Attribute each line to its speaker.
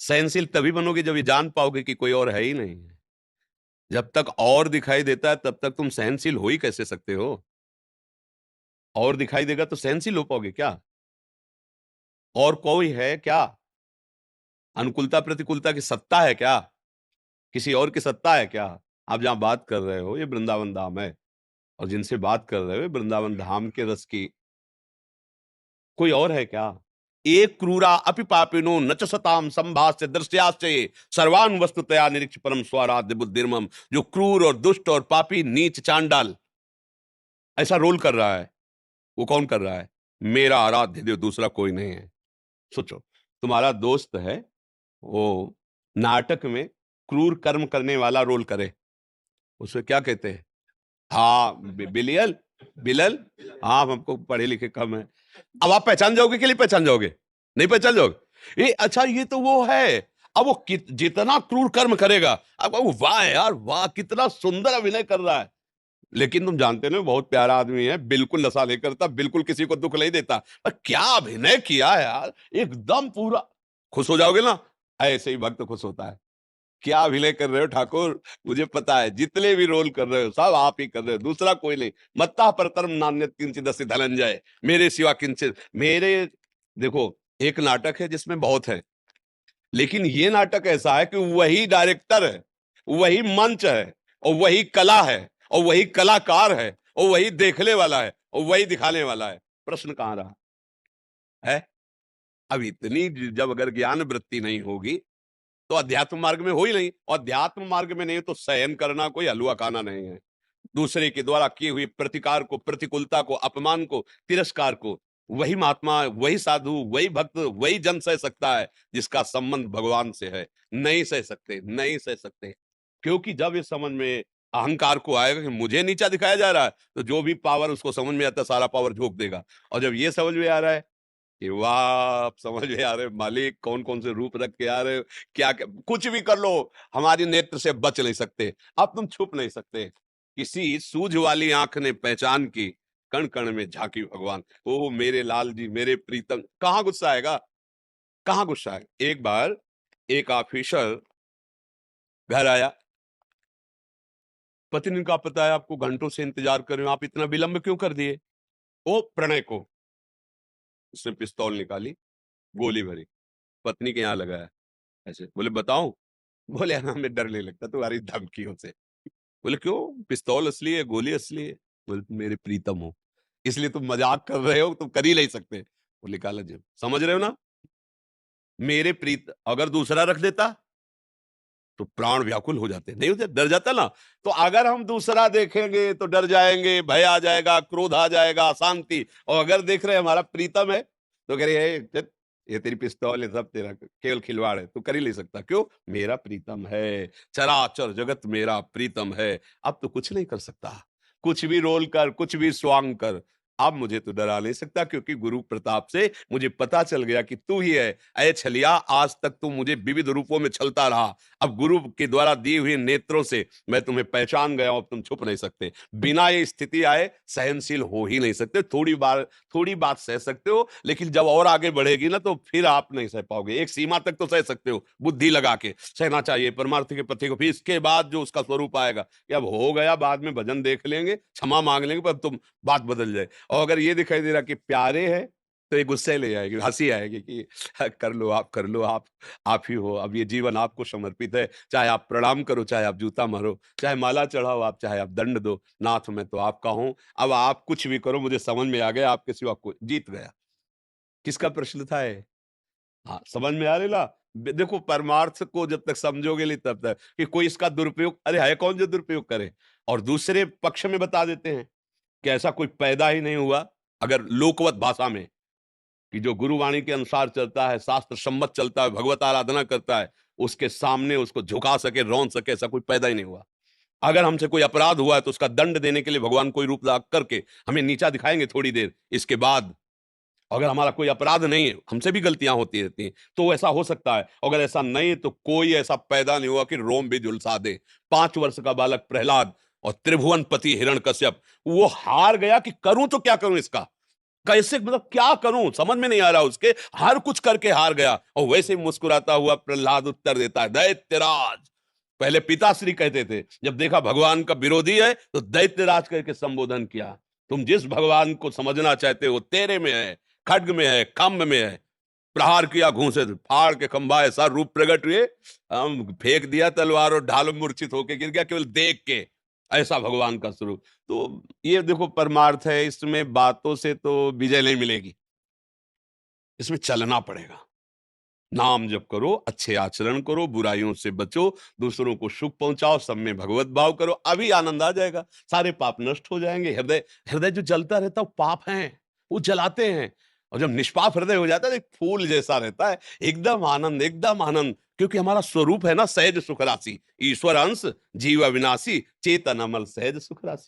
Speaker 1: सहनशील तभी बनोगे जब ये जान पाओगे कि कोई और है ही नहीं है। जब तक और दिखाई देता है तब तक तुम सहनशील हो ही कैसे सकते हो? और दिखाई देगा तो सहनशील हो पाओगे क्या? और कोई है क्या? अनुकूलता प्रतिकूलता की सत्ता है क्या? किसी और की सत्ता है क्या? आप जहां बात कर रहे हो ये वृंदावन धाम है, और जिनसे बात कर रहे हो ये वृंदावन धाम के रस की कोई और है क्या? एक क्रूरा अपि पापिनो न च सताम संभास्य दृश्याश्चये सर्वान वस्तुतया निरीक्ष परम स्वाराध्य बुद्धिर्मम। जो क्रूर और दुष्ट और पापी नीच चांडाल ऐसा रोल कर रहा है, वो कौन कर रहा है? मेरा आराध्य देव दूसरा कोई नहीं है। सोचो, तुम्हारा दोस्त है, वो नाटक में क्रूर कर्म करने वाला रोल करे, उसे क्या कहते हैं? हाँ, बिलियल, बिलल। हाँ, हमको पढ़े लिखे कम है। अब आप पहचान जाओगे कि नहीं पहचान जाओगे? नहीं पहचान जाओगे? ये अच्छा, ये तो वो है। अब वो जितना क्रूर कर्म करेगा, अब वो वाह यार वाह, कितना सुंदर अभिनय कर रहा है। लेकिन तुम जानते ना, बहुत प्यारा आदमी है, बिल्कुल नशा नहीं करता, बिल्कुल किसी को दुख नहीं देता। पर क्या अभिनय किया है यार, एकदम पूरा। खुश हो जाओगे ना, ऐसे ही भक्त खुश होता है। क्या अभिनय कर रहे हो ठाकुर, मुझे पता है, जितने भी रोल कर रहे हो सब आप ही कर रहे हो, दूसरा कोई नहीं। मत्ता परतरम नान्यत् किंचित् अस्ति धनंजय, मेरे सिवा किंचित मेरे। देखो, एक नाटक है जिसमें बहुत है, लेकिन ये नाटक ऐसा है कि वही डायरेक्टर है, वही मंच है, और वही कला है, और वही कलाकार है, और वही देखने वाला है, और वही दिखाने वाला है। प्रश्न कहां रहा है? अब इतनी जब अगर ज्ञान वृत्ति नहीं होगी तो अध्यात्म मार्ग में हो ही नहीं, और अध्यात्म मार्ग में नहीं तो शयन करना कोई हलवा खाना नहीं है। दूसरे के द्वारा किए हुए प्रतिकार को, प्रतिकूलता को, अपमान को, तिरस्कार को वही महात्मा, वही साधु, वही भक्त, वही जन सह सकता है जिसका संबंध भगवान से है। नहीं सह सकते, नहीं सह सकते। क्योंकि जब इस समझ में अहंकार को आएगा कि मुझे नीचा दिखाया जा रहा है, तो जो भी पावर उसको समझ में आता है सारा पावर झोंक देगा। और जब ये समझ में आ रहा है कि वाह, आप समझ में आ रहे मालिक, कौन कौन से रूप रख के आ रहे हो, क्या, क्या कुछ भी कर लो, हमारी नेत्र से बच नहीं सकते। अब तुम छुप नहीं सकते। किसी सूझ वाली आंख ने पहचान की, कण कण में झांकी भगवान। ओ मेरे लाल जी, मेरे प्रीतम, कहां गुस्सा आएगा, कहां गुस्सा आएगा? एक बार एक ऑफिसर घर आया, पत्नी ने कहा पता है आपको, घंटों से इंतजार कर रहे हो, आप इतना विलंब क्यों कर दिए? ओ प्रणय को, उसने पिस्तौल निकाली, गोली भरी, पत्नी के यहां लगाया। ऐसे बोले बताऊं? बोले हाँ, हमें डर नहीं लगता तुम्हारी धमकियों से। बोले क्यों, पिस्तौल असली है, गोली असली है? बोले तुम मेरे प्रीतम हो, इसलिए तुम मजाक कर रहे हो, तुम कर ही नहीं सकते। बोले काला जी, समझ रहे हो ना, मेरे प्रीत, अगर दूसरा रख देता तो प्राण व्याकुल हो जाते, नहीं होते, डर जाता ना। तो अगर हम दूसरा देखेंगे तो डर जाएंगे, भय आ जाएगा, क्रोध आ जाएगा, अशांति। और अगर देख रहे हमारा प्रीतम है तो कह रहे ये तेरी पिस्तौल है, सब तेरा केवल खिलवाड़ है, तू कर ही नहीं सकता। क्यों? मेरा प्रीतम है, चराचर जगत मेरा प्रीतम है। अब तो कुछ नहीं कर सकता, कुछ भी रोल कर, कुछ भी स्वांग कर, अब मुझे तो डरा नहीं सकता, क्योंकि गुरु प्रताप से मुझे पता चल गया कि तू ही है। अय छलिया, आज तक तू मुझे विविध रूपों में छलता रहा, अब गुरु के द्वारा दिए हुए नेत्रों से मैं तुम्हें पहचान गया हूं, अब तुम छुप नहीं सकते। बिना ये स्थिति आए सहनशील हो ही नहीं सकते। थोड़ी बात सह सकते हो, लेकिन जब और आगे बढ़ेगी ना तो फिर आप नहीं सह पाओगे। एक सीमा तक तो सह सकते हो, बुद्धि लगा के सहना चाहिए परमार्थ के पति को, फिर इसके बाद जो उसका स्वरूप आएगा कि अब हो गया, बाद में भजन देख लेंगे, क्षमा मांग लेंगे, पर तुम बात बदल जाए। और अगर ये दिखाई दे रहा कि प्यारे है तो ये गुस्से ले आएगी, हंसी आएगी कि कर लो आप, कर लो आप ही हो, अब ये जीवन आपको समर्पित है। चाहे आप प्रणाम करो, चाहे आप जूता मारो, चाहे माला चढ़ाओ आप, चाहे आप दंड दो, नाथ मैं तो आपका हूं। अब आप कुछ भी करो, मुझे समझ में आ गया, आपके सिवा को जीत गया। किसका प्रश्न था ये? हाँ, समझ में आ रही ना। देखो, परमार्थ को जब तक समझोगे नहीं तब तक कि कोई इसका दुरुपयोग, अरे है कौन जो दुरुपयोग करे। और दूसरे पक्ष में बता देते हैं कि ऐसा कोई पैदा ही नहीं हुआ, अगर लोकवत भाषा में, कि जो गुरुवाणी के अनुसार चलता है, शास्त्र सम्मत चलता है, भगवत आराधना करता है, उसके सामने उसको झुका सके, रौन सके, ऐसा कोई पैदा ही नहीं हुआ। अगर हमसे कोई अपराध हुआ है तो उसका दंड देने के लिए भगवान कोई रूप ला करके हमें नीचा दिखाएंगे थोड़ी देर, इसके बाद अगर हमारा कोई अपराध नहीं है, हमसे भी गलतियां होती रहती हैं, तो ऐसा हो सकता है। अगर ऐसा नहीं है तो कोई ऐसा पैदा नहीं हुआ कि रोम भी झुलसा दे। 5 वर्ष का बालक प्रहलाद और त्रिभुवन पति हिरण्यकश्यप, वो हार गया कि करूं तो क्या करूं इसका, कैसे, मतलब क्या करूं समझ में नहीं आ रहा उसके, हर कुछ करके हार गया। और वैसे ही मुस्कुराता हुआ प्रहलाद उत्तर देता है, दैत्यराज। पहले पिताश्री कहते थे, जब देखा भगवान का विरोधी है तो दैत्यराज करके संबोधन किया। तुम जिस भगवान को समझना चाहते हो तेरे में है, खड्ग में है, खम्भ में है। प्रहार किया घूंसे, फाड़ के खंभा ऐसा रूप प्रकट हुए, हम फेंक दिया तलवार और ढाल मूर्छित होके गिर गया केवल देख के। ऐसा भगवान का स्वरूप। तो ये देखो परमार्थ है, इसमें बातों से तो विजय नहीं मिलेगी, इसमें चलना पड़ेगा। नाम जप करो, अच्छे आचरण करो, बुराइयों से बचो, दूसरों को सुख पहुंचाओ, सब में भगवत भाव करो, अभी आनंद आ जाएगा, सारे पाप नष्ट हो जाएंगे। हृदय हृदय जो जलता रहता है वो पाप है, वो जलाते हैं। और जब निष्पाप हृदय हो जाता है तो एक फूल जैसा रहता है, एकदम आनंद, एकदम आनंद। क्योंकि हमारा स्वरूप है ना सहज सुख राशि, ईश्वर अंश जीव अविनाशी, चेतन अमल सहज सुख राशि।